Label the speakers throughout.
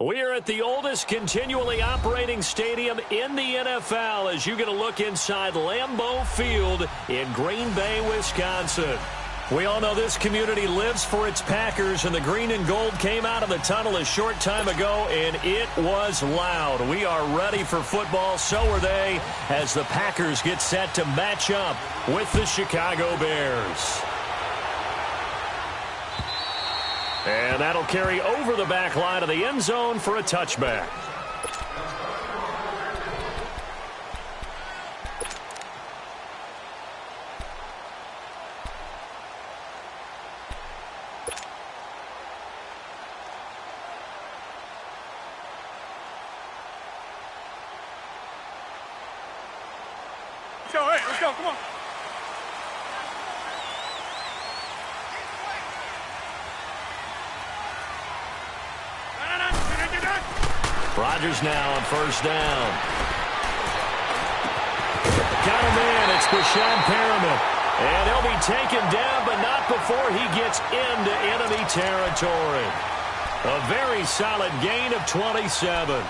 Speaker 1: We are at the oldest continually operating stadium in the NFL as you get a look inside Lambeau Field in Green Bay, Wisconsin. We all know this community lives for its Packers, and the green and gold came out of the tunnel a short time ago, and it was loud. We are ready for football, so are they, as the Packers get set to match up with the Chicago Bears. And that'll carry over the back line of the end zone for a touchback.
Speaker 2: Let's go, come on.
Speaker 1: Rodgers now on first down. Got him in. It's Brashad Perriman. And he'll be taken down, but not before he gets into enemy territory. A very solid gain of 27.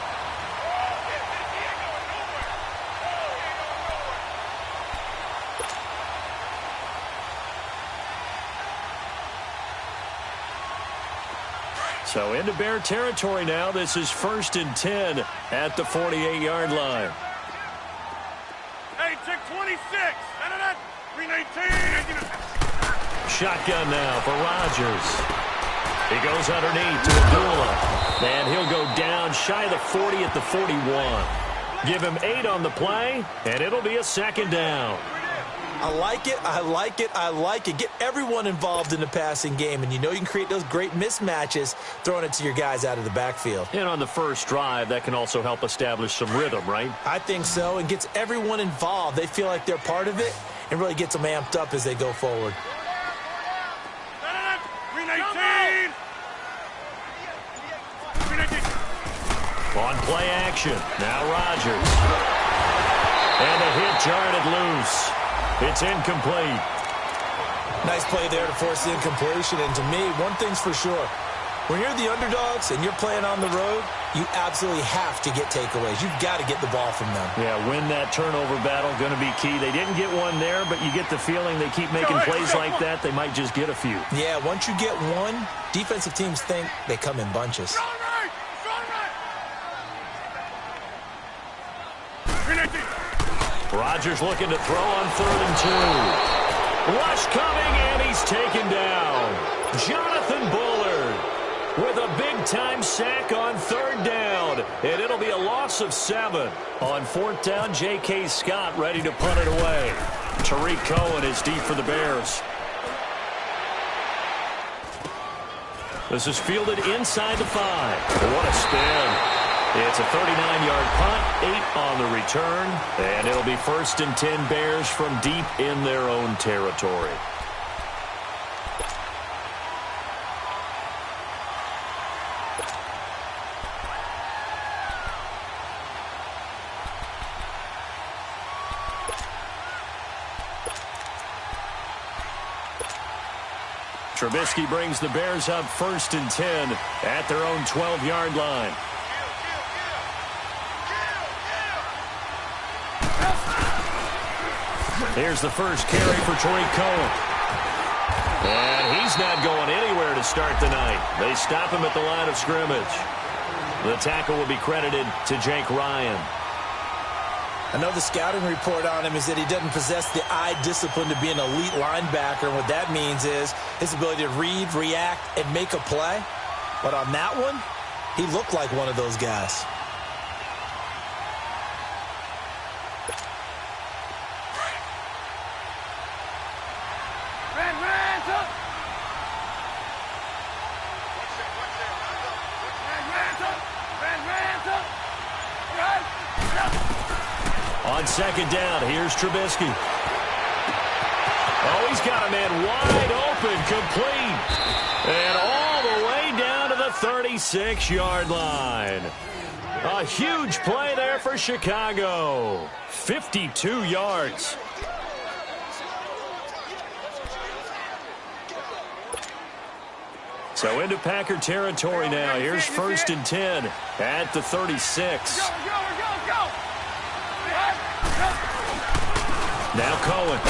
Speaker 1: So into Bear territory now. This is 1st and 10 at the 48-yard line.
Speaker 2: Hey, check 26. 319.
Speaker 1: Shotgun now for Rodgers. He goes underneath to Abdullah. And he'll go down shy of the 40 at the 41. Give him 8 on the play, and it'll be a second down.
Speaker 3: I like it, I like it, I like it. Get everyone involved in the passing game, and you know you can create those great mismatches throwing it to your guys out of the backfield.
Speaker 1: And on the first drive, that can also help establish some rhythm, right?
Speaker 3: I think so, and gets everyone involved. They feel like they're part of it and really gets them amped up as they go forward.
Speaker 2: 319.
Speaker 1: On play action, now Rodgers. And a hit jarred it loose. It's incomplete.
Speaker 3: Nice play there to force the incompletion. And to me, one thing's for sure. When you're the underdogs and you're playing on the road, you absolutely have to get takeaways. You've got to get the ball from them.
Speaker 1: Yeah, win that turnover battle, going to be key. They didn't get one there, but you get the feeling they keep making plays like that. They might just get a few.
Speaker 3: Yeah, once you get one, defensive teams think they come in bunches.
Speaker 1: Rodgers looking to throw on 3rd and 2. Rush coming, and he's taken down. Jonathan Bullard with a big-time sack on 3rd down. And it'll be a loss of 7. On 4th down, J.K. Scott ready to punt it away. Tariq Cohen is deep for the Bears. This is fielded inside the 5. What a spin. It's a 39-yard punt, 8 on the return, and it'll be 1st and 10 Bears from deep in their own territory. Trubisky brings the Bears up 1st and 10 at their own 12-yard line. Here's the first carry for Tariq Cohen. And he's not going anywhere to start the night. They stop him at the line of scrimmage. The tackle will be credited to Jake Ryan.
Speaker 3: I know the scouting report on him is that he doesn't possess the eye discipline to be an elite linebacker. And what that means is his ability to read, react, and make a play. But on that one, he looked like one of those guys.
Speaker 1: On 2nd down, here's Trubisky. Oh, he's got a man wide open, complete. And all the way down to the 36-yard line. A huge play there for Chicago. 52 yards. So into Packer territory now. Here's 1st and 10 at the 36. Now Cohen.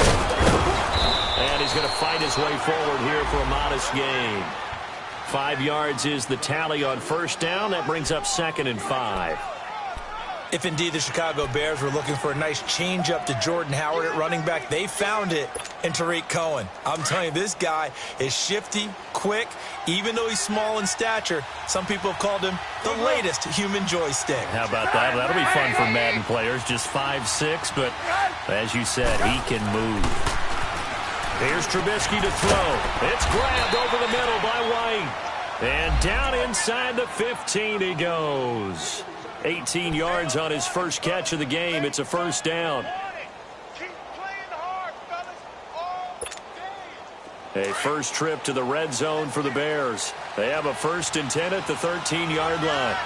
Speaker 1: And he's going to fight his way forward here for a modest gain. 5 yards is the tally on 1st down. That brings up 2nd and 5.
Speaker 3: If indeed the Chicago Bears were looking for a nice change-up to Jordan Howard at running back, they found it in Tariq Cohen. I'm telling you, this guy is shifty, quick. Even though he's small in stature, some people have called him the latest human joystick.
Speaker 1: How about that? That'll be fun for Madden players. Just 5'6", but as you said, he can move. Here's Trubisky to throw. It's grabbed over the middle by White. And down inside the 15 he goes. 18 yards on his first catch of the game. It's a 1st down. A first trip to the red zone for the Bears. They have a 1st and 10 at the 13-yard line.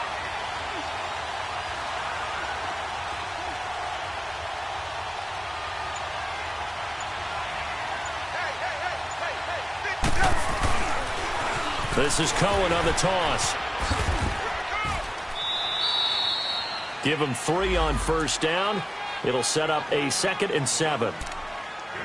Speaker 1: This is Cohen on the toss. Give him 3 on 1st down. It'll set up a 2nd and 7.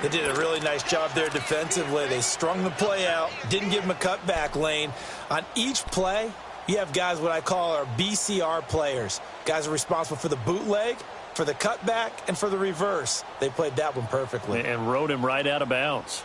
Speaker 3: They did a really nice job there defensively. They strung the play out, didn't give him a cutback lane. On each play, you have guys what I call our BCR players. Guys are responsible for the bootleg, for the cutback, and for the reverse. They played that one perfectly.
Speaker 1: And rode him right out of bounds.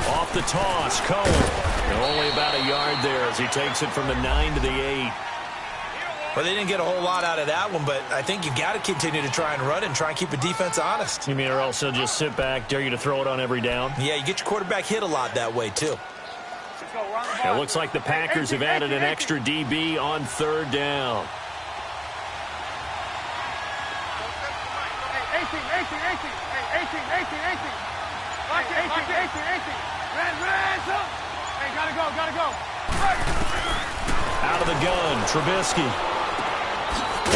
Speaker 1: Off the toss, Cohen. And only about a yard there as he takes it from the 9 to the 8.
Speaker 3: Well, they didn't get a whole lot out of that one, but I think you've got to continue to try and run it and try and keep the defense honest.
Speaker 1: You mean or else they'll just sit back, dare you to throw it on every down?
Speaker 3: Yeah, you get your quarterback hit a lot that way, too.
Speaker 1: It looks like the Packers have added an extra DB on 3rd down.
Speaker 2: 18. Gotta go.
Speaker 1: Out of the gun, Trubisky.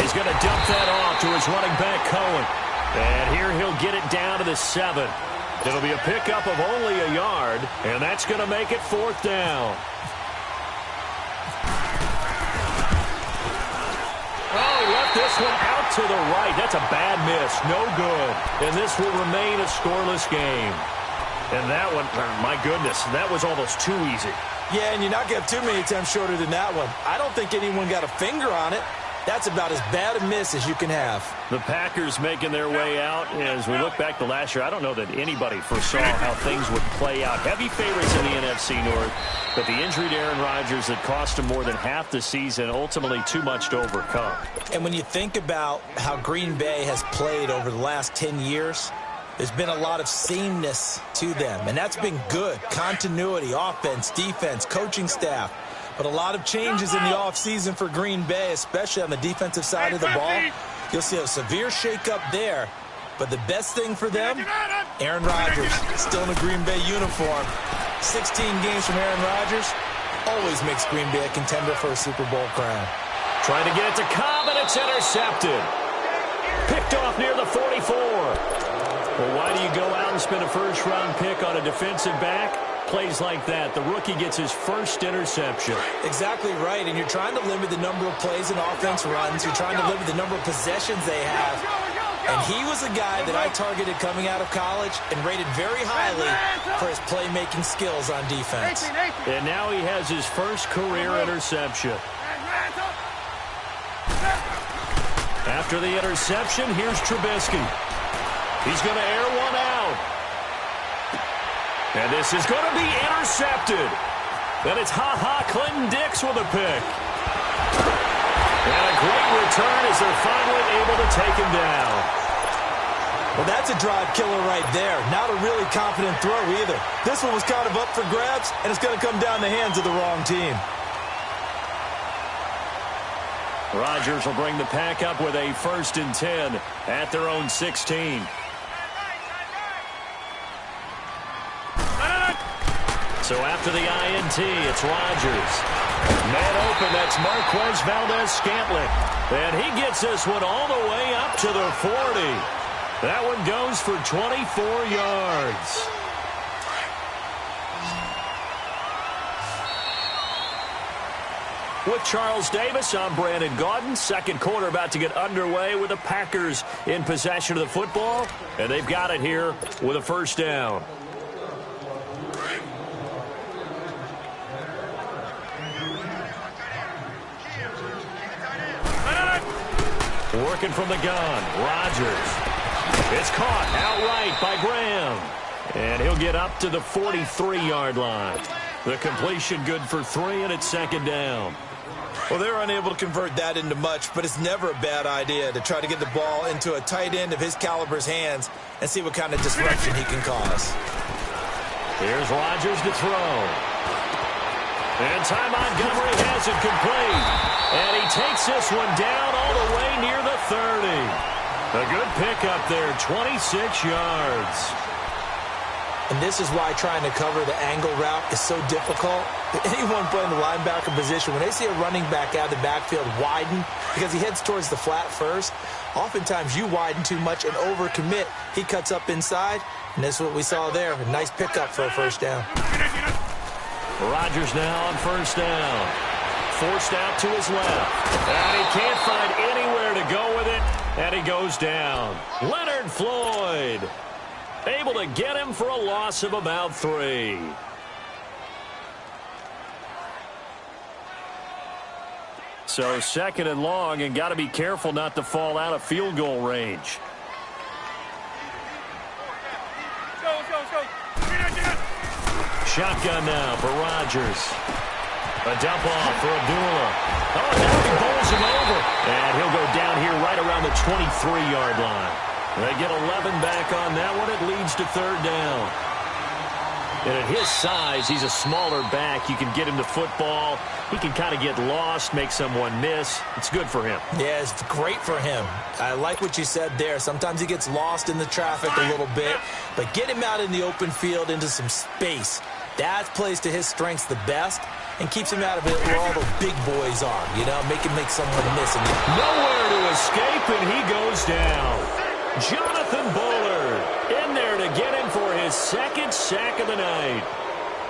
Speaker 1: He's going to dump that off to his running back, Cohen. And here he'll get it down to the 7. It'll be a pickup of only a yard, and that's going to make it 4th down. Oh, he left this one out to the right. That's a bad miss. No good. And this will remain a scoreless game. And that one, my goodness, that was almost too easy.
Speaker 3: Yeah, and you're not going to have too many attempts shorter than that one. I don't think anyone got a finger on it. That's about as bad a miss as you can have.
Speaker 1: The Packers making their way out. As we look back to last year, I don't know that anybody foresaw how things would play out. Heavy favorites in the NFC North, but the injury to Aaron Rodgers that cost him more than half the season, ultimately too much to overcome.
Speaker 3: And when you think about how Green Bay has played over the last 10 years, there's been a lot of sameness to them, and that's been good. Continuity, offense, defense, coaching staff. But a lot of changes in the offseason for Green Bay, especially on the defensive side of the ball. You'll see a severe shakeup there. But the best thing for them, Aaron Rodgers, still in a Green Bay uniform. 16 games from Aaron Rodgers always makes Green Bay a contender for a Super Bowl crown.
Speaker 1: Trying to get it to Cobb, and it's intercepted. Picked off near the 44. Well, why do you go out and spend a first-round pick on a defensive back? Plays like that, the rookie gets his first interception.
Speaker 3: Exactly right, and you're trying to limit the number of plays and offense runs. You're trying to limit the number of possessions they have. And he was a guy that I targeted coming out of college and rated very highly for his playmaking skills on defense.
Speaker 1: And now he has his first career interception. After the interception, here's Trubisky. He's going to air one out. And this is going to be intercepted. Then it's Clinton Dix with a pick. And a great return as they're finally able to take him down.
Speaker 3: Well, that's a drive killer right there. Not a really confident throw either. This one was kind of up for grabs, and it's going to come down the hands of the wrong team.
Speaker 1: Rodgers will bring the Pack up with a 1st and 10 at their own 16. So after the INT, it's Rodgers. Man open, that's Marquez Valdez-Scantling. And he gets this one all the way up to the 40. That one goes for 24 yards. With Charles Davis, I'm Brandon Gaudin. Second quarter about to get underway with the Packers in possession of the football. And they've got it here with a first down. Working from the gun, Rodgers. It's caught outright by Graham. And he'll get up to the 43-yard line. The completion good for 3, and it's second down.
Speaker 3: Well, they were unable to convert that into much, but it's never a bad idea to try to get the ball into a tight end of his caliber's hands and see what kind of disruption he can cause.
Speaker 1: Here's Rodgers to throw. And Ty Montgomery has it complete. And he takes this one down all the way near the 30. A good pickup there, 26 yards.
Speaker 3: And this is why trying to cover the angle route is so difficult. Anyone playing the linebacker position, when they see a running back out of the backfield widen because he heads towards the flat first, oftentimes you widen too much and overcommit. He cuts up inside, and this is what we saw there. A nice pickup for a first down.
Speaker 1: Rodgers now on first down. Forced out to his left. And he can't find anywhere to go with it, and he goes down. Leonard Floyd able to get him for a loss of about 3. So second and long, and got to be careful not to fall out of field goal range. Shotgun now for Rodgers. A dump off for Abdullah. Oh, now he bowls him over. And he'll go down here right around the 23-yard line. They get 11 back on that one. It leads to third down. And at his size, he's a smaller back. You can get him to football. He can kind of get lost, make someone miss. It's good for him.
Speaker 3: Yeah, it's great for him. I like what you said there. Sometimes he gets lost in the traffic a little bit. But get him out in the open field into some space. That plays to his strengths the best and keeps him out of it where all the big boys are. You know, make someone miss.
Speaker 1: Nowhere to escape, and he goes down. Jonathan Bullard in there to get him for his second sack of the night.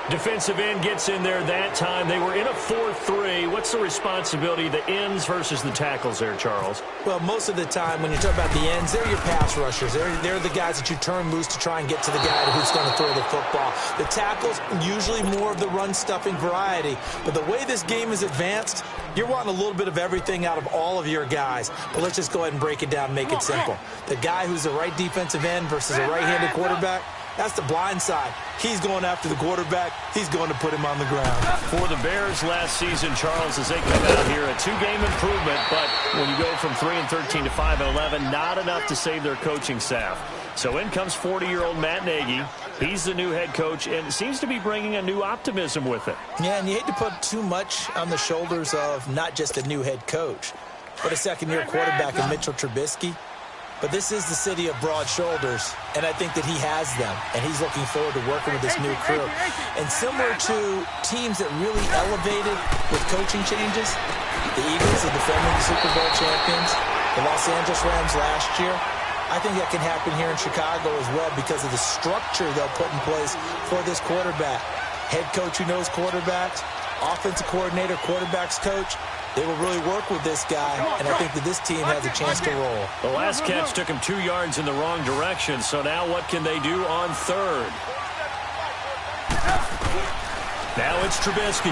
Speaker 1: Defensive end gets in there that time. They were in a 4-3. What's the responsibility of the ends versus the tackles there, Charles?
Speaker 3: Well, most of the time when you talk about the ends, they're your pass rushers. They're the guys that you turn loose to try and get to the guy who's going to throw the football. The tackles, usually more of the run-stuffing variety. But the way this game is advanced, you're wanting a little bit of everything out of all of your guys. But let's just go ahead and break it down and make it simple. The guy who's the right defensive end versus a right-handed quarterback, that's the blind side. He's going after the quarterback. He's going to put him on the ground.
Speaker 1: For the Bears last season, Charles, as they come out here, a 2-game improvement. But when you go from 3-13 to 5-11, not enough to save their coaching staff. So in comes 40-year-old Matt Nagy. He's the new head coach and seems to be bringing a new optimism with it.
Speaker 3: Yeah, and you hate to put too much on the shoulders of not just a new head coach, but a second-year quarterback in Mitchell Trubisky. But this is the city of broad shoulders, and I think that he has them, and he's looking forward to working with this new crew. And similar to teams that really elevated with coaching changes, the Eagles, the defending Super Bowl champions, the Los Angeles Rams last year, I think that can happen here in Chicago as well because of the structure they'll put in place for this quarterback. Head coach who knows quarterbacks, offensive coordinator, quarterbacks coach. They will really work with this guy, and I think that this team has a chance to roll.
Speaker 1: The last catch took him 2 yards in the wrong direction, so now what can they do on third? Now it's Trubisky.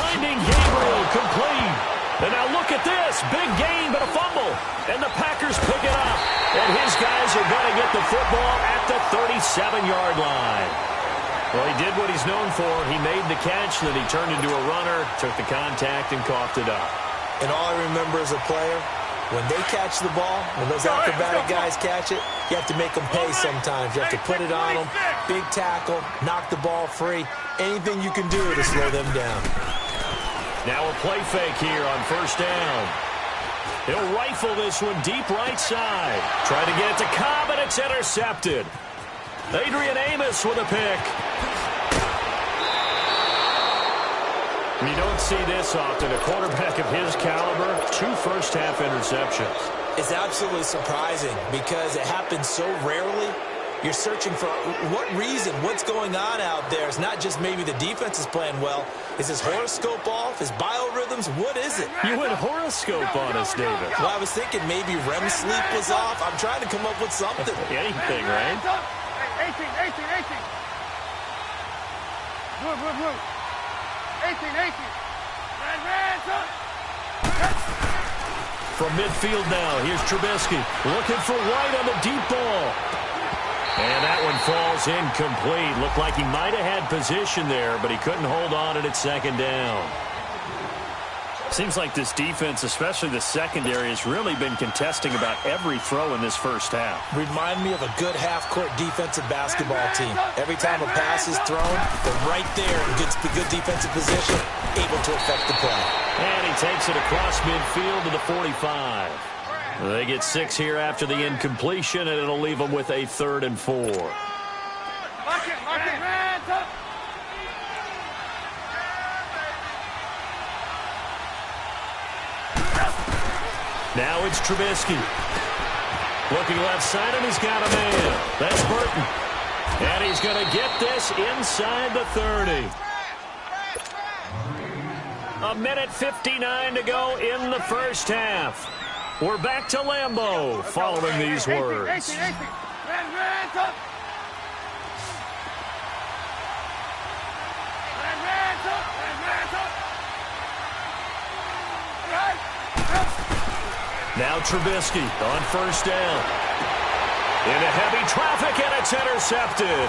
Speaker 1: Finding Gabriel complete. And now look at this. Big gain, but a fumble. And the Packers pick it up. And his guys are going to get the football at the 37-yard line. Well, he did what he's known for. He made the catch, then he turned into a runner, took the contact, and coughed it up.
Speaker 3: And all I remember as a player, when they catch the ball, when those acrobatic guys catch it, you have to make them pay sometimes. You have to put it on them, big tackle, knock the ball free, anything you can do to slow them down.
Speaker 1: Now a play fake here on first down. He'll rifle this one deep right side. Try to get it to Cobb, and it's intercepted. Adrian Amos with a pick. You don't see this often. A quarterback of his caliber, 2 first-half interceptions.
Speaker 3: It's absolutely surprising because it happens so rarely. You're searching for what reason, what's going on out there. It's not just maybe the defense is playing well. Is his horoscope off? His biorhythms? What is it?
Speaker 1: You went horoscope on us, David.
Speaker 3: Well, I was thinking maybe REM sleep was off. I'm trying to come up with something.
Speaker 1: Anything, right?
Speaker 2: 18. Move. 18.
Speaker 1: From midfield now, here's Trubisky looking for White on the deep ball. And that one falls incomplete. Looked like he might have had position there, but he couldn't hold on at second down. Seems like this defense, especially the secondary, has really been contesting about every throw in this first half.
Speaker 3: Remind me of a good half-court defensive basketball team. Every time a pass is thrown, they're right there in good defensive position, able to affect the play.
Speaker 1: And he takes it across midfield to the 45. They get 6 here after the incompletion, and it'll leave them with a 3rd and 4.
Speaker 2: Lock it.
Speaker 1: Now it's Trubisky. Looking left side, and he's got a man. That's Burton. And he's going to get this inside the 30. 1:59 to go in the first half. We're back to Lambeau following these words.
Speaker 2: 18.
Speaker 1: Now Trubisky on first down. Into heavy traffic, and it's intercepted.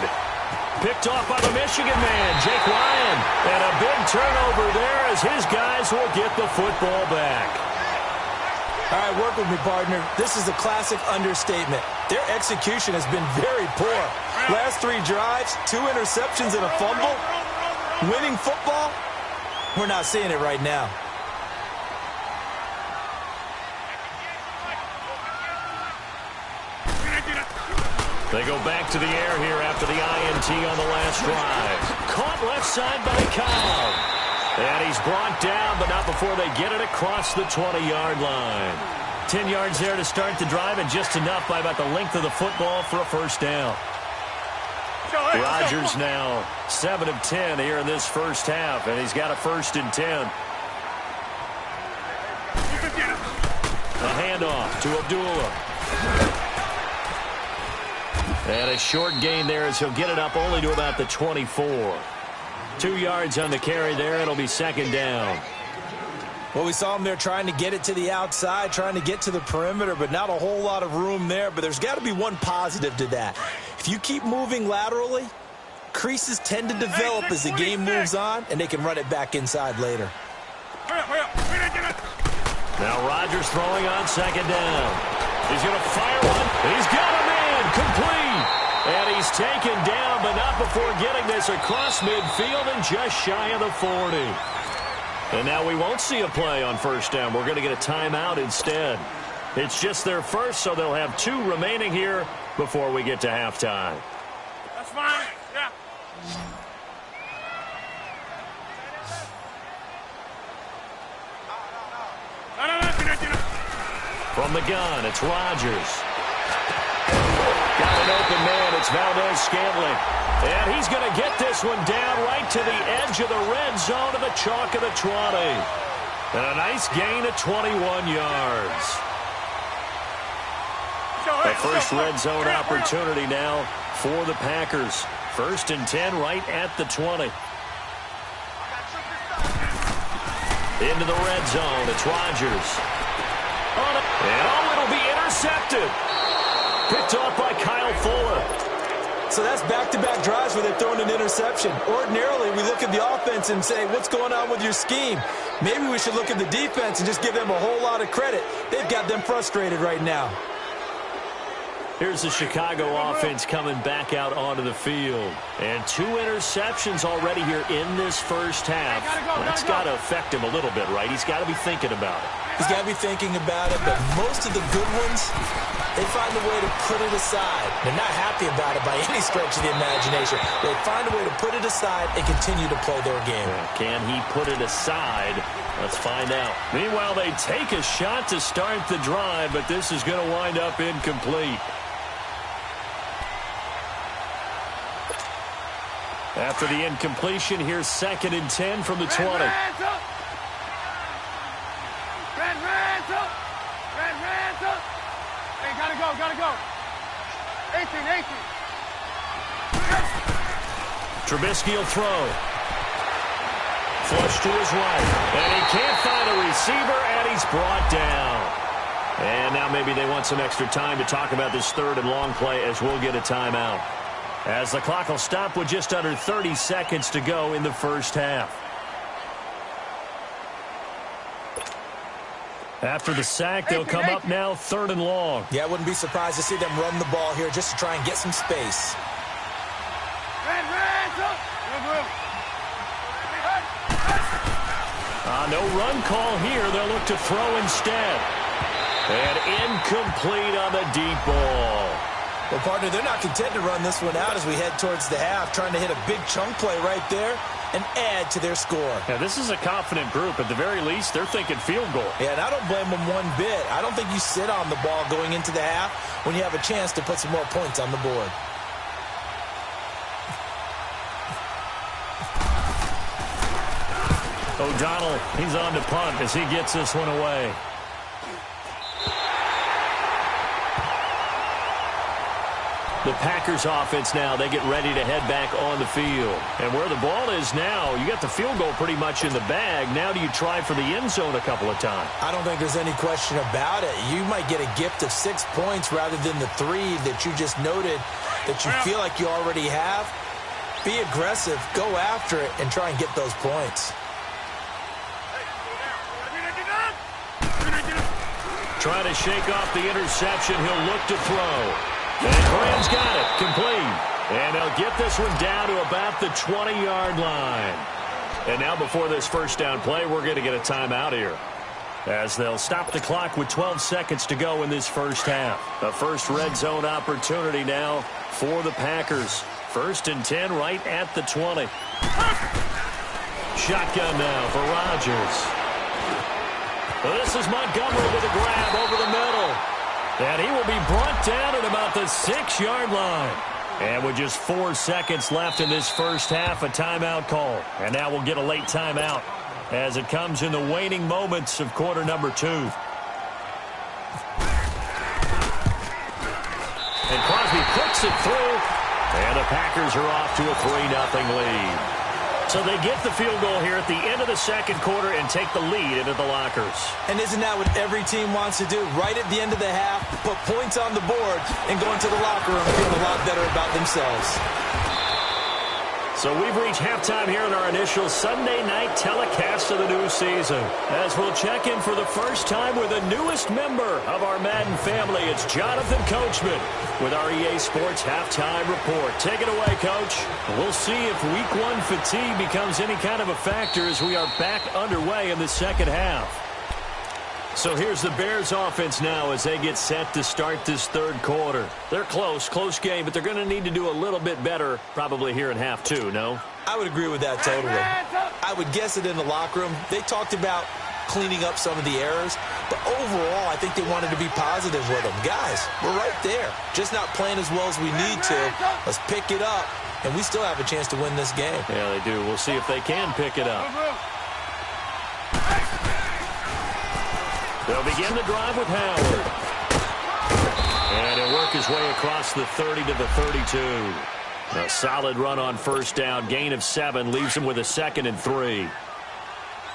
Speaker 1: Picked off by the Michigan man, Jake Ryan. And a big turnover there as his guys will get the football back.
Speaker 3: All right, work with me, partner. This is a classic understatement. Their execution has been very poor. Last 3 drives, 2 interceptions and a fumble. Winning football? We're not seeing it right now.
Speaker 1: They go back to the air here after the INT on the last drive. Caught left side by Kyle. And he's brought down, but not before they get it across the 20-yard line. 10 yards there to start the drive, and just enough by about the length of the football for a first down. Rodgers now 7 of 10 here in this first half, and he's got a 1st and 10. A handoff to Abdullah. And a short gain there as he'll get it up only to about the 24. 2 yards on the carry there. It'll be 2nd down.
Speaker 3: Well, we saw him there trying to get it to the outside, trying to get to the perimeter, but not a whole lot of room there. But there's got to be one positive to that. If you keep moving laterally, creases tend to develop as the game moves on, and they can run it back inside later.
Speaker 1: Now Rodgers throwing on 2nd down. He's going to fire one. He's got a man complete. And he's taken down, but not before getting this across midfield and just shy of the 40. And now we won't see a play on first down. We're going to get a timeout instead. It's just their first, so they'll have 2 remaining here before we get to halftime.
Speaker 2: That's fine. Yeah.
Speaker 1: From the gun, it's Rodgers. Got an open man. It's Valdez-Scantling. And he's going to get this one down right to the edge of the red zone of the chalk of the 20. And a nice gain of 21 yards. The first red zone opportunity now for the Packers. 1st and 10 right at the 20. Into the red zone. It's Rodgers. And it'll be intercepted. Picked off by Kyle Fuller.
Speaker 3: So that's back-to-back drives where they're throwing an interception. Ordinarily, we look at the offense and say, what's going on with your scheme? Maybe we should look at the defense and just give them a whole lot of credit. They've got them frustrated right now.
Speaker 1: Here's the Chicago offense coming back out onto the field. And 2 interceptions already here in this first half. That's got to affect him a little bit, right? He's got to be thinking about it.
Speaker 3: He's got to be thinking about it, but most of the good ones, they find a way to put it aside. They're not happy happy about it by any stretch of the imagination. They find a way to put it aside and continue to play their game.
Speaker 1: Can he put it aside? Let's find out. Meanwhile, they take a shot to start the drive, but this is going to wind up incomplete. After the incompletion, here's 2nd and 10 from the 20.
Speaker 2: Red Ransom! Hey, gotta go. 18.
Speaker 1: Trubisky will throw. Flush to his right. And he can't find a receiver, and he's brought down. And now maybe they want some extra time to talk about this 3rd and long play as we'll get a timeout. As the clock will stop with just under 30 seconds to go in the first half. After the sack, they'll come up now 3rd and long.
Speaker 3: Yeah, I wouldn't be surprised to see them run the ball here just to try and get some space.
Speaker 1: No run call here. They'll look to throw instead. And incomplete on the deep ball.
Speaker 3: Well, partner, they're not content to run this one out as we head towards the half, trying to hit a big chunk play right there and add to their score.
Speaker 1: Yeah, this is a confident group. At the very least, they're thinking field goal.
Speaker 3: Yeah, and I don't blame them one bit. I don't think you sit on the ball going into the half when you have a chance to put some more points on the board.
Speaker 1: O'Donnell, he's on to punt as he gets this one away. The Packers offense now, they get ready to head back on the field. And where the ball is now, you got the field goal pretty much in the bag. Now do you try for the end zone a couple of times?
Speaker 3: I don't think there's any question about it. You might get a gift of 6 points rather than the 3 that you just noted that you feel like you already have. Be aggressive, go after it, and try and get those points.
Speaker 1: Trying to shake off the interception. He'll look to throw. And Graham's got it. Complete. And they'll get this one down to about the 20-yard line. And now before this first down play, we're going to get a timeout here, as they'll stop the clock with 12 seconds to go in this first half. The first red zone opportunity now for the Packers. 1st and 10 right at the 20. Shotgun now for Rodgers. Well, this is Montgomery with a grab over the middle. And he will be brought down at about the 6-yard line. And with just 4 seconds left in this first half, a timeout call. And now we'll get a late timeout as it comes in the waning moments of quarter number 2. And Crosby puts it through. And the Packers are off to a 3-0 lead. So they get the field goal here at the end of the second quarter and take the lead into the lockers.
Speaker 3: And isn't that what every team wants to do? Right at the end of the half, put points on the board and go into the locker room feeling a lot better about themselves.
Speaker 1: So we've reached halftime here in our initial Sunday night telecast of the new season, as we'll check in for the first time with the newest member of our Madden family. It's Jonathan Coachman with our EA Sports Halftime Report. Take it away, Coach. We'll see if Week 1 fatigue becomes any kind of a factor as we are back underway in the second half. So here's the Bears offense now as they get set to start this third quarter. They're close game, but they're going to need to do a little bit better probably here in half 2, no?
Speaker 3: I would agree with that totally. I would guess it in the locker room. They talked about cleaning up some of the errors, but overall I think they wanted to be positive with them. Guys, we're right there. Just not playing as well as we need to. Let's pick it up, and we still have a chance to win this game.
Speaker 1: Yeah, they do. We'll see if they can pick it up. They'll begin the drive with Howard. And he'll work his way across the 30 to the 32. A solid run on first down. Gain of 7 leaves him with a 2nd and 3.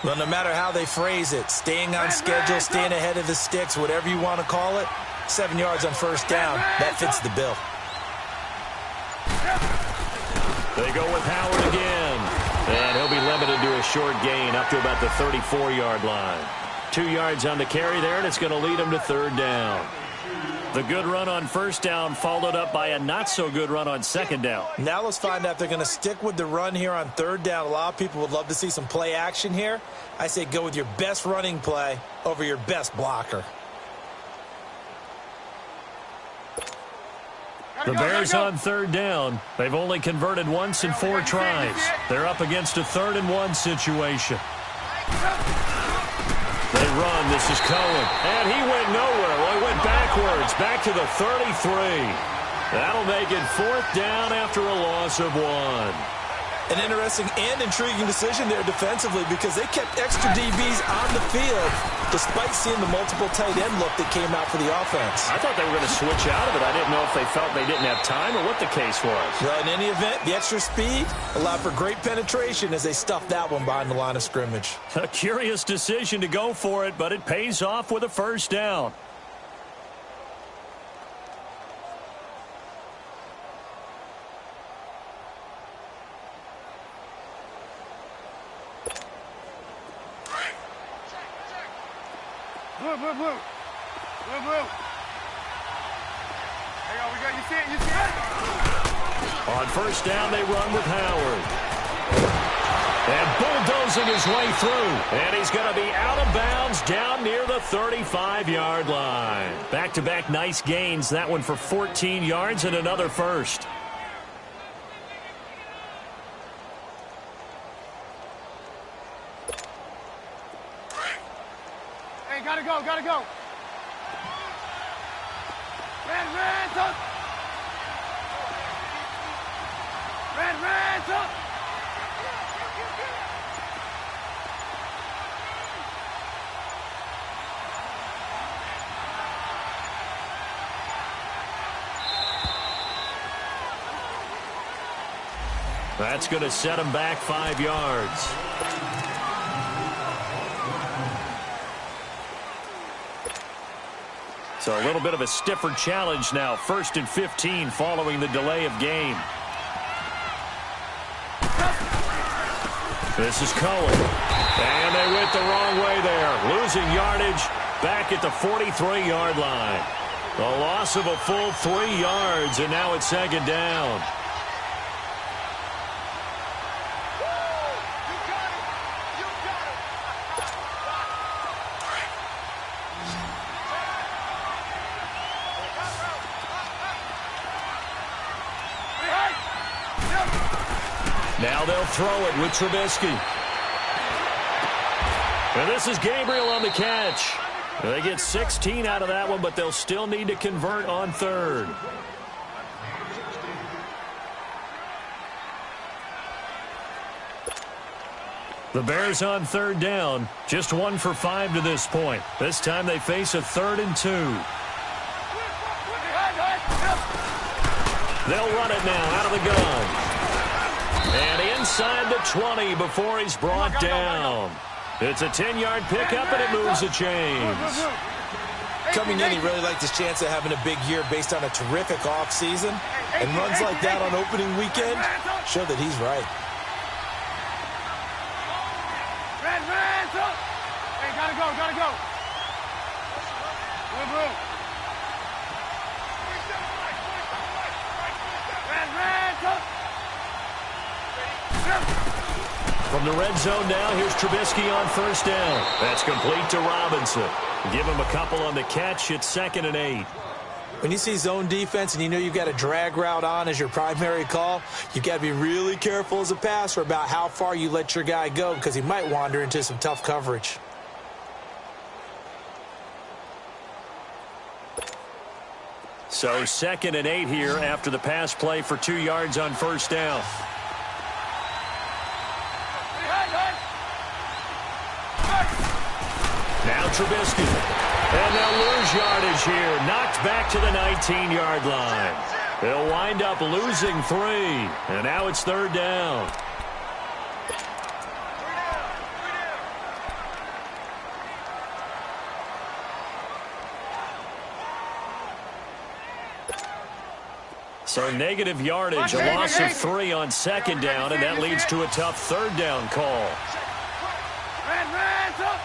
Speaker 3: Well, no matter how they phrase it, staying on schedule, staying ahead of the sticks, whatever you want to call it, 7 yards on first down, that fits the bill.
Speaker 1: They go with Howard again. And he'll be limited to a short gain up to about the 34-yard line. 2 yards on the carry there, and it's going to lead him to third down. The good run on first down followed up by a not-so-good run on second down.
Speaker 3: Now let's find out if they're going to stick with the run here on third down. A lot of people would love to see some play action here. I say go with your best running play over your best blocker.
Speaker 1: The Bears on third down. They've only converted once in 4 tries. They're up against a 3rd-and-1 situation. They run. This is Cohen. And he went nowhere. Well, he went backwards. Back to the 33. That'll make it 4th down after a loss of 1.
Speaker 3: An interesting and intriguing decision there defensively because they kept extra DBs on the field despite seeing the multiple tight end look that came out for the offense.
Speaker 1: I thought they were going to switch out of it. I didn't know if they felt they didn't have time or what the case was.
Speaker 3: Well, in any event, the extra speed allowed for great penetration as they stuffed that one behind the line of scrimmage.
Speaker 1: A curious decision to go for it, but it pays off with a 1st down.
Speaker 2: Blue. Blue. There you go. We got you. See it.
Speaker 1: On 1st down, they run with Howard. And bulldozing his way through. And he's going to be out of bounds down near the 35-yard line. Back-to-back nice gains. That one for 14 yards and another 1st.
Speaker 2: Hey, gotta go. Red, up.
Speaker 1: That's going to set him back 5 yards. So a little bit of a stiffer challenge now. 1st and 15 following the delay of game. This is Cohen. And they went the wrong way there. Losing yardage back at the 43-yard line. The loss of a full 3 yards, and now it's 2nd down. Now they'll throw it with Trubisky. And this is Gabriel on the catch. They get 16 out of that one, but they'll still need to convert on 3rd. The Bears on 3rd down. Just 1 for 5 to this point. This time they face a 3rd and 2. They'll run it now out of the gun. And inside the 20 before he's brought down. It's a 10-yard pickup, and it moves the chains.
Speaker 3: Coming in, he really liked his chance of having a big year based on a terrific offseason. And runs like that on opening weekend show that he's right.
Speaker 2: Red, up. Hey, gotta go. Blue. Red, up.
Speaker 1: From the red zone now, here's Trubisky on 1st down. That's complete to Robinson. Give him a couple on the catch. It's 2nd and 8.
Speaker 3: When you see zone defense and you know you've got a drag route on as your primary call, you've got to be really careful as a passer about how far you let your guy go because he might wander into some tough coverage.
Speaker 1: So 2nd and 8 here after the pass play for 2 yards on 1st down. Now Trubisky. And they'll lose yardage here. Knocked back to the 19-yard line. They'll wind up losing 3. And now it's 3rd down. So negative yardage, a loss of 3 on 2nd down, and that leads to a tough 3rd down call.
Speaker 2: Red, up.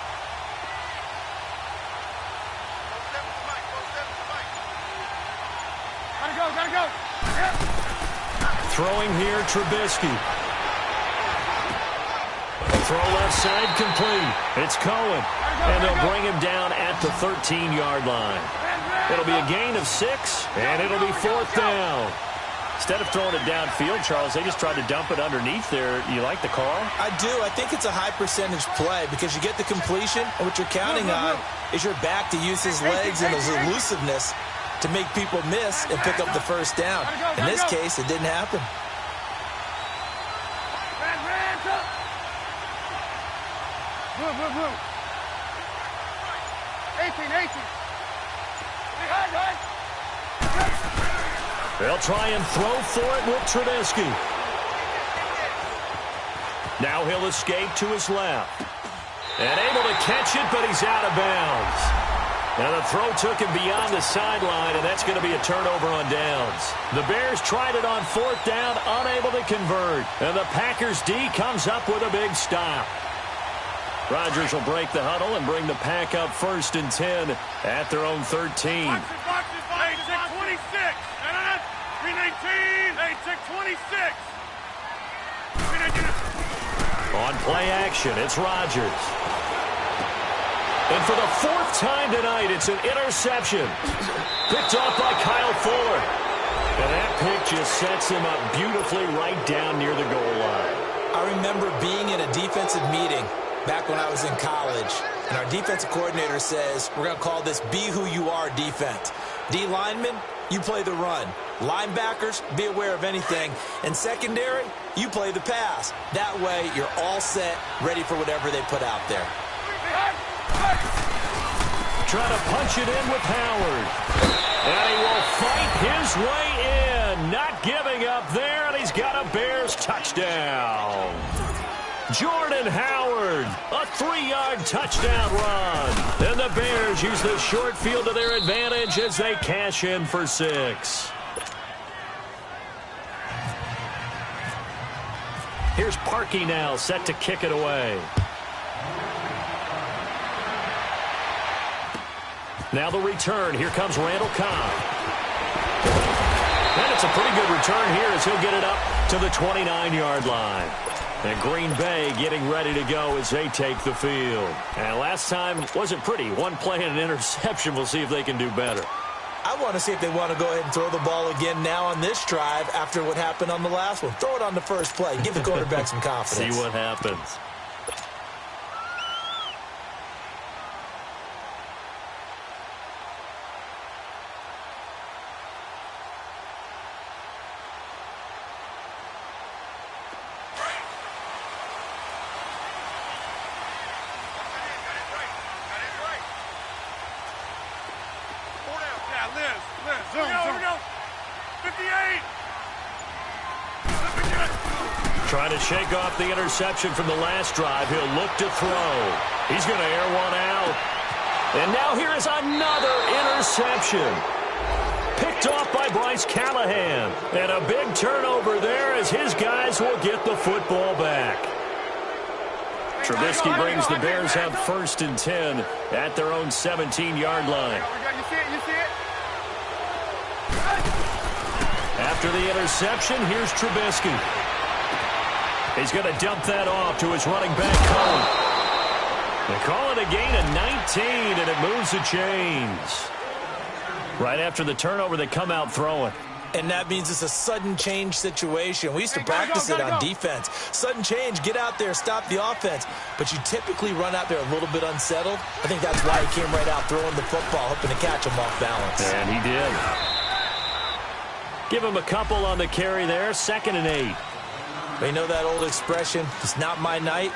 Speaker 2: Gotta go. Yep.
Speaker 1: Throwing here, Trubisky. Throw left side complete. It's Cohen. And they'll bring him down at the 13-yard line. It'll be a gain of 6, and it'll be 4th down. Instead of throwing it downfield, Charles, they just tried to dump it underneath there. You like the call?
Speaker 3: I do. I think it's a high-percentage play because you get the completion, and what you're counting on is your back to use his legs and his elusiveness to make people miss and pick up the first down. In this case, it didn't happen.
Speaker 2: Move. 18.
Speaker 1: They'll try and throw for it with Trubisky. Now he'll escape to his left. And able to catch it, but he's out of bounds. Now the throw took him beyond the sideline, and that's going to be a turnover on downs. The Bears tried it on 4th down, unable to convert. And the Packers D comes up with a big stop. Rodgers will break the huddle and bring the Pack up 1st and 10 at their own 13.
Speaker 2: Box it. 26. 319. 26.
Speaker 1: On play action, it's Rodgers. And for the 4th time tonight, it's an interception. Picked off by Kyle Fuller. And that pick just sets him up beautifully right down near the goal line.
Speaker 3: I remember being in a defensive meeting back when I was in college, and our defensive coordinator says, we're going to call this Be Who You Are defense. D linemen, you play the run. Linebackers, be aware of anything. And secondary, you play the pass. That way, you're all set, ready for whatever they put out there.
Speaker 1: Trying to punch it in with Howard. And he will fight his way in. Not giving up there, and he's got a Bears touchdown. Jordan Howard, a 3-yard touchdown run. And the Bears use the short field to their advantage as they cash in for 6. Here's Parkey now, set to kick it away. Now the return. Here comes Randall Cobb. And it's a pretty good return here as he'll get it up to the 29-yard line. And Green Bay getting ready to go as they take the field. And last time wasn't pretty. One play and an interception. We'll see if they can do better.
Speaker 3: I want to see if they want to go ahead and throw the ball again now on this drive after what happened on the last one. Throw it on the first play. Give the quarterback some confidence.
Speaker 1: See what happens. Trying to shake off the interception from the last drive. He'll look to throw. He's going to air one out. And now here is another interception. Picked off by Bryce Callahan. And a big turnover there as his guys will get the football back. Trubisky brings the Bears up 1st and 10 at their own 17-yard line.
Speaker 2: You see it?
Speaker 1: After the interception, here's Trubisky. He's going to dump that off to his running back, Cohen. They call it a gain of 19, and it moves the chains. Right after the turnover, they come out throwing.
Speaker 3: And that means it's a sudden change situation. We used to practice it on defense. Sudden change, get out there, stop the offense. But you typically run out there a little bit unsettled. I think that's why he came right out throwing the football, hoping to catch him off balance.
Speaker 1: And he did. Give him a couple on the carry there, 2nd and 8.
Speaker 3: You know that old expression, it's not my night?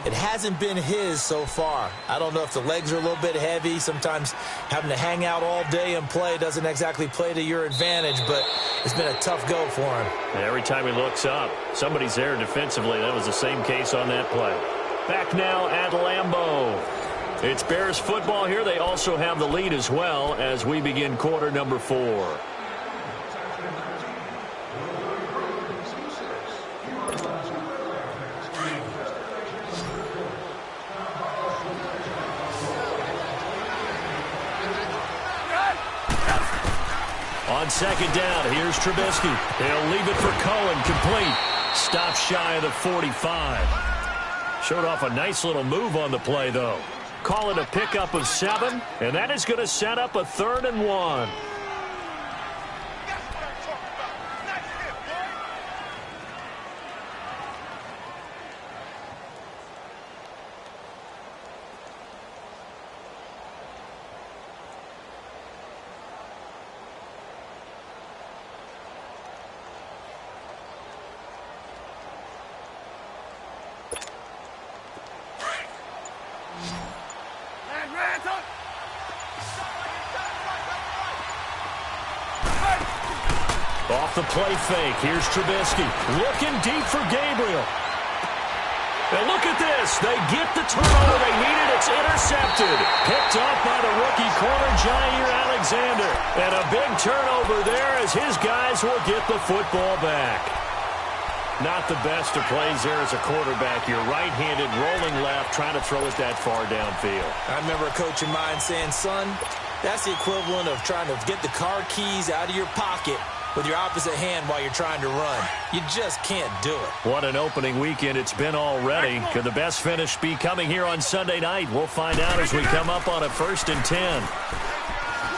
Speaker 3: It hasn't been his so far. I don't know if the legs are a little bit heavy. Sometimes having to hang out all day and play doesn't exactly play to your advantage, but it's been a tough go for him.
Speaker 1: And every time he looks up, somebody's there defensively. That was the same case on that play. Back now at Lambeau. It's Bears football here. They also have the lead as well as we begin quarter number 4. On 2nd down, here's Trubisky. He'll leave it for Cohen, complete. Stop shy of the 45. Showed off a nice little move on the play, though. Call it a pickup of 7, and that is going to set up a 3rd and 1. Off the play fake, here's Trubisky. Looking deep for Gabriel. And look at this. They get the turnover they needed. It's intercepted. Picked off by the rookie corner, Jair Alexander. And a big turnover there as his guys will get the football back. Not the best of plays there as a quarterback. You're right-handed, rolling left, trying to throw it that far downfield.
Speaker 3: I remember a coach of mine saying, son, that's the equivalent of trying to get the car keys out of your pocket with your opposite hand while you're trying to run. You just can't do it.
Speaker 1: What an opening weekend it's been already. Could the best finish be coming here on Sunday night? We'll find out as we come up on a 1st and 10.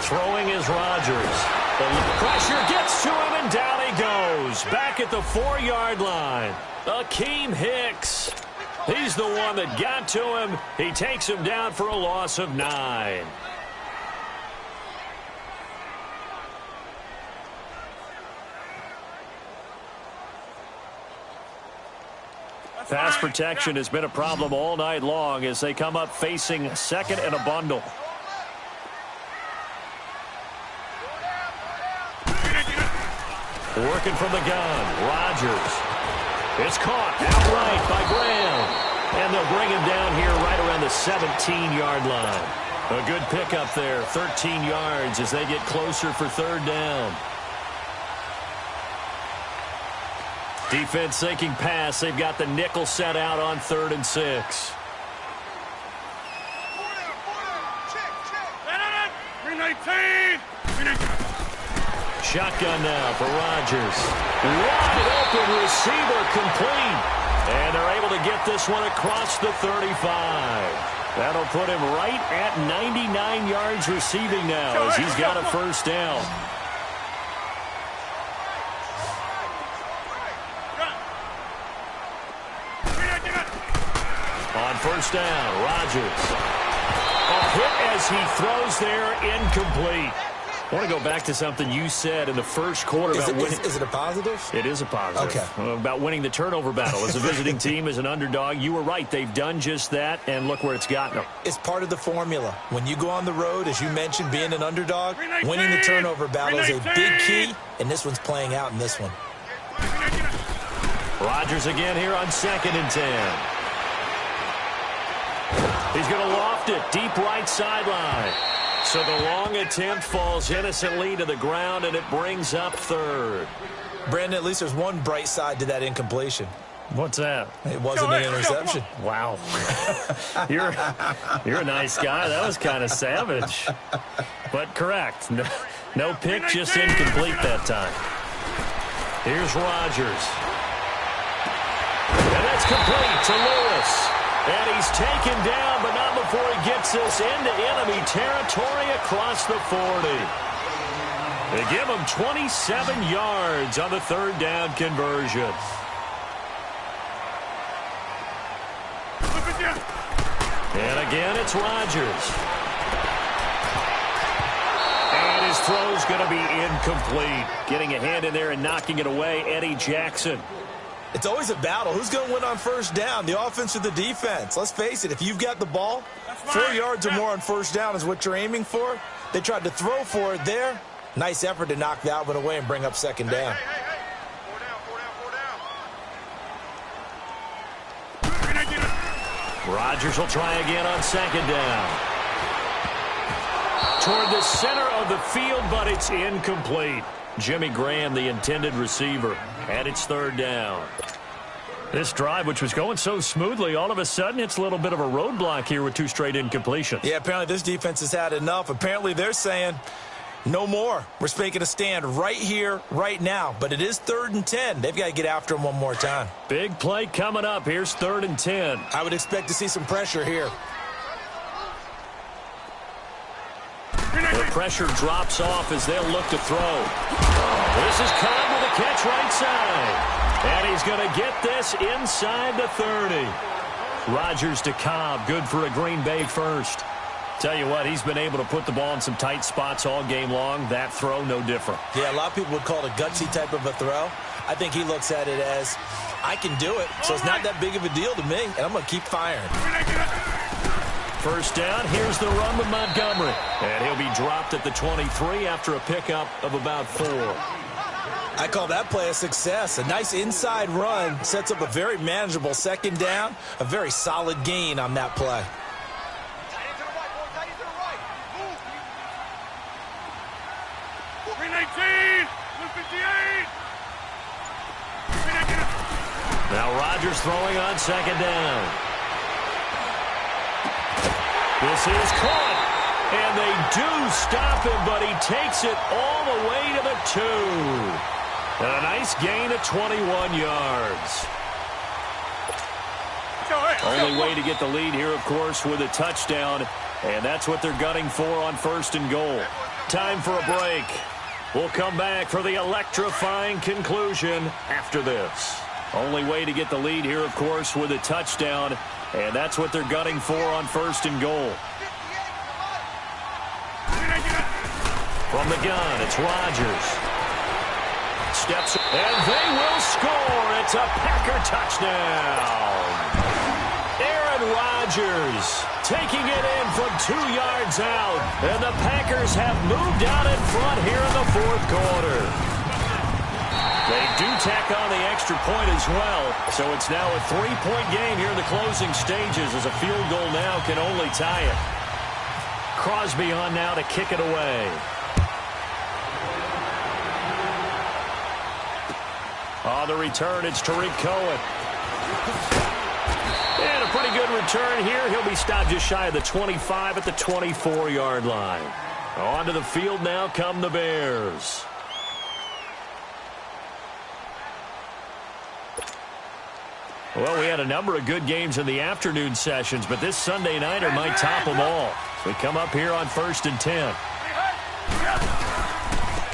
Speaker 1: Throwing is Rodgers. The pressure gets to him, and down he goes. Back at the 4-yard line. Akeem Hicks. He's the one that got to him. He takes him down for a loss of 9. Pass protection has been a problem all night long as they come up facing 2nd and a bundle. Working from the gun, Rodgers. It's caught outright by Graham. And they'll bring him down here right around the 17-yard line. A good pickup there, 13 yards as they get closer for 3rd down. Defense sinking pass. They've got the nickel set out on 3rd and 6. Shotgun now for Rodgers. Wide open receiver complete. And they're able to get this one across the 35. That'll put him right at 99 yards receiving now as he's got a 1st down. On 1st down, Rodgers. A hit as he throws there, incomplete. I want to go back to something you said in the first quarter about winning.
Speaker 3: Is it a positive?
Speaker 1: It is a positive.
Speaker 3: Okay.
Speaker 1: About winning the turnover battle. As a visiting team, as an underdog, you were right. They've done just that, and look where it's gotten them.
Speaker 3: It's part of the formula. When you go on the road, as you mentioned, being an underdog, winning the turnover battle is a big key, and this one's playing out in this one.
Speaker 1: Rodgers again here on 2nd and 10. He's going to loft it deep right sideline. So the long attempt falls innocently to the ground, and it brings up 3rd.
Speaker 3: Brandon, at least there's one bright side to that incompletion.
Speaker 1: What's that?
Speaker 3: It wasn't an interception.
Speaker 1: Wow. You're a nice guy. That was kind of savage. But correct. No pick, just incomplete that time. Here's Rodgers. And that's complete to Lewis. And he's taken down, but not before he gets this into enemy territory across the 40. They give him 27 yards on the 3rd down conversion. And again, it's Rodgers. And his throw's going to be incomplete. Getting a hand in there and knocking it away, Eddie Jackson.
Speaker 3: It's always a battle. Who's going to win on 1st down, the offense or the defense? Let's face it, if you've got the ball, 4 yards or more on 1st down is what you're aiming for. They tried to throw for it there. Nice effort to knock that one away and bring up 2nd down.
Speaker 1: Rodgers will try again on 2nd down. Toward the center of the field, but it's incomplete. Jimmy Graham, the intended receiver, and it's 3rd down. This drive, which was going so smoothly, all of a sudden it's a little bit of a roadblock here with 2 straight incompletions.
Speaker 3: Yeah, apparently this defense has had enough. Apparently they're saying, no more. We're making a stand right here, right now. But it is 3rd and 10. They've got to get after him one more time.
Speaker 1: Big play coming up. Here's 3rd and 10.
Speaker 3: I would expect to see some pressure here.
Speaker 1: pressure drops off as they'll look to throw. This is Cobb with a catch right side. And he's going to get this inside the 30. Rodgers to Cobb, good for a Green Bay first. Tell you what, he's been able to put the ball in some tight spots all game long. That throw, no different.
Speaker 3: Yeah, a lot of people would call it a gutsy type of a throw. I think he looks at it as, I can do it, so it's not that big of a deal to me, and I'm going to keep firing.
Speaker 1: First down, here's the run with Montgomery. And he'll be dropped at the 23 after a pickup of about 4.
Speaker 3: I call that play a success. A nice inside run sets up a very manageable second down, a very solid gain on that play.
Speaker 1: Now Rodgers throwing on second down. This is caught, and they do stop him, but he takes it all the way to the 2. And a nice gain of 21 yards. Only way to get the lead here, of course, with a touchdown, and that's what they're gunning for on 1st and goal. Time for a break. We'll come back for the electrifying conclusion after this. Only way to get the lead here, of course, with a touchdown, and that's what they're gunning for on 1st and goal. From the gun, it's Rodgers. Steps, and they will score. It's a Packer touchdown. Aaron Rodgers taking it in from 2 yards out, and the Packers have moved out in front here in the 4th quarter. They do tack on the extra point as well, so it's now a 3-point game here in the closing stages as a field goal now can only tie it. Crosby on now to kick it away. On the return, it's Tariq Cohen. And a pretty good return here. He'll be stopped just shy of the 25 at the 24-yard line. Onto the field now come the Bears. Well, we had a number of good games in the afternoon sessions, but this Sunday nighter might top them all. We come up here on 1st and 10.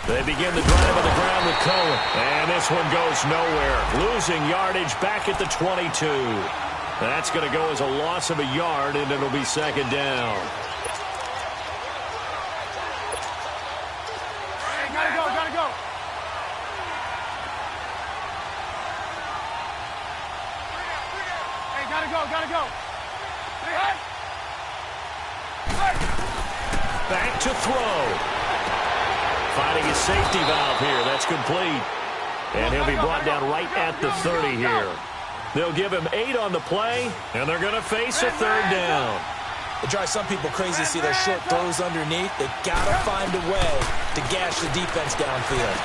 Speaker 1: They begin the drive on the ground with Cohen. And this one goes nowhere. Losing yardage back at the 22. That's going to go as a loss of a yard, and it'll be second down.
Speaker 2: Hey, gotta go, gotta go. Hey, gotta go, gotta go.
Speaker 1: Back to throw. Finding his safety valve here. That's complete. And he'll be brought down right at the 30 here. They'll give him 8 on the play, and they're going to face a third down.
Speaker 3: It drives some people crazy to see those short throws underneath. They got to find a way to gash the defense downfield.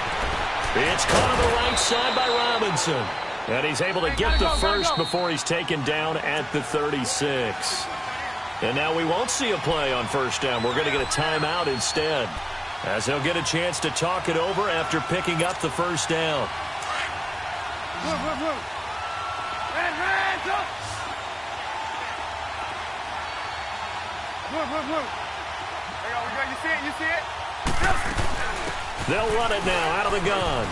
Speaker 1: It's caught on the right side by Robinson. And he's able to get the first before he's taken down at the 36. And now we won't see a play on first down. We're going to get a timeout instead, as they'll get a chance to talk it over after picking up the first down.
Speaker 2: You see it? You see it?
Speaker 1: They'll run it now out of the gun.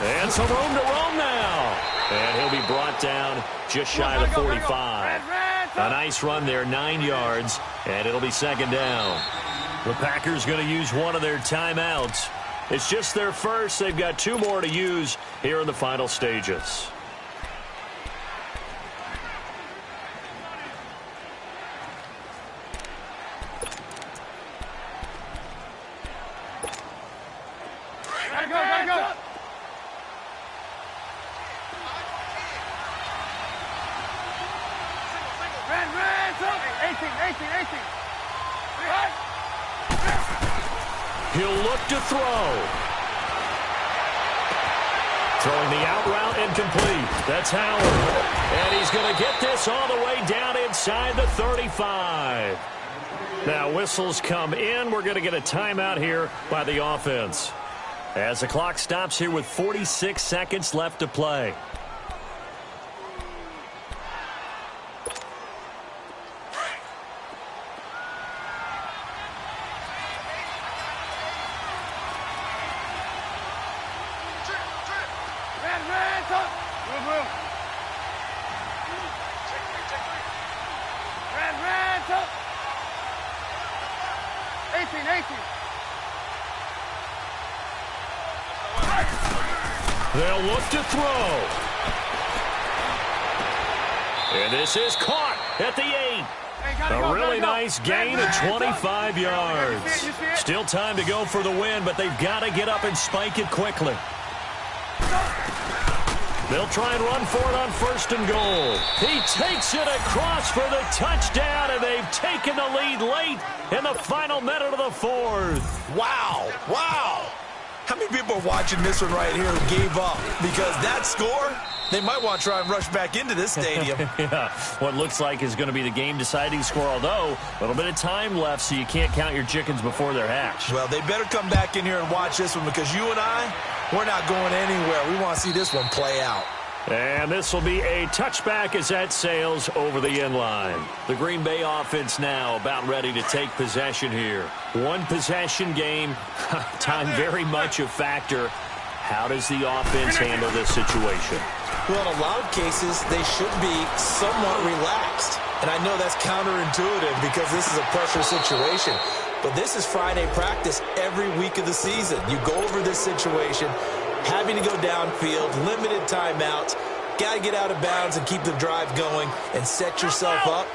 Speaker 1: And some room to roam now. And he'll be brought down just shy of the 45. A nice run there, 9 yards, and it'll be second down. The Packers going to use one of their timeouts. It's just their first. They've got 2 more to use here in the final stages.
Speaker 2: Gotta go, gotta go. Ran, 18.
Speaker 1: He'll look to throw. Throwing the out route incomplete. That's Howard. And he's going to get this all the way down inside the 35. Now whistles come in. We're going to get a timeout here by the offense, as the clock stops here with 46 seconds left to play.
Speaker 2: Hands up. Move. Hands up. 18.
Speaker 1: They'll look to throw. And this is caught at the 8. A really nice gain of 25 yards. Still time to go for the win, but they've got to get up and spike it quickly. They'll try and run for it on 1st and goal. He takes it across for the touchdown, and they've taken the lead late in the final minute of the 4th.
Speaker 3: Wow. How many people are watching this one right here who gave up? Because that score, they might want to try and rush back into this stadium.
Speaker 1: Yeah, what looks like is going to be the game-deciding score, although a little bit of time left, so you can't count your chickens before they're hatched.
Speaker 3: Well, they better come back in here and watch this one, because you and I, we're not going anywhere. We want to see this one play out.
Speaker 1: And this will be a touchback as that sails over the end line. The Green Bay offense now about ready to take possession here. One possession game, time very much a factor. How does the offense handle this situation?
Speaker 3: Well, in a lot of cases, they should be somewhat relaxed. And I know that's counterintuitive because this is a pressure situation. But this is Friday practice every week of the season. You go over this situation, having to go downfield, limited timeouts, got to get out of bounds and keep the drive going and set yourself up.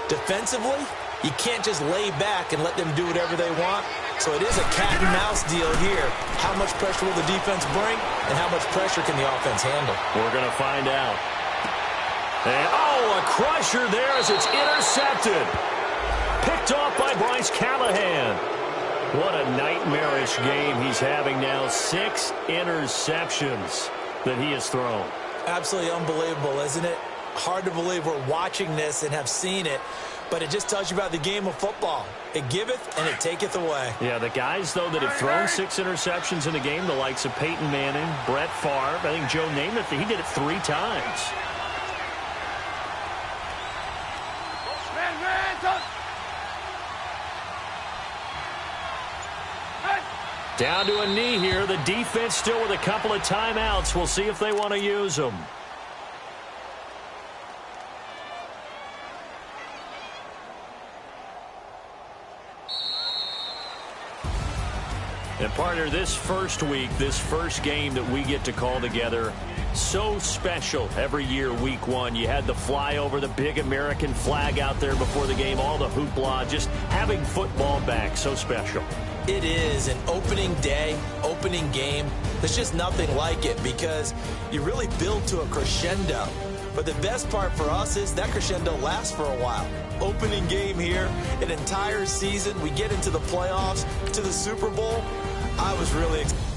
Speaker 3: Defensively, you can't just lay back and let them do whatever they want. So it is a cat and mouse deal here. How much pressure will the defense bring, and how much pressure can the offense handle?
Speaker 1: We're going to find out. And, a crusher there as it's intercepted. Picked off by Bryce Callahan. What a nightmarish game he's having now. 6 interceptions that he has thrown.
Speaker 3: Absolutely unbelievable, isn't it? Hard to believe we're watching this and have seen it, but it just tells you about the game of football. It giveth and it taketh away.
Speaker 1: Yeah, the guys, though, that have thrown 6 interceptions in a game, the likes of Peyton Manning, Brett Favre, I think Joe Namath, he did it 3 times. Down to a knee here. The defense still with a couple of timeouts. We'll see if they want to use them. And partner, this first week, this first game that we get to call together, so special every year, week 1. You had the flyover, the big American flag out there before the game, all the hoopla, just having football back, so special.
Speaker 3: It is an opening day, opening game. There's just nothing like it because you really build to a crescendo. But the best part for us is that crescendo lasts for a while. Opening game here, an entire season. We get into the playoffs, to the Super Bowl. I was really excited.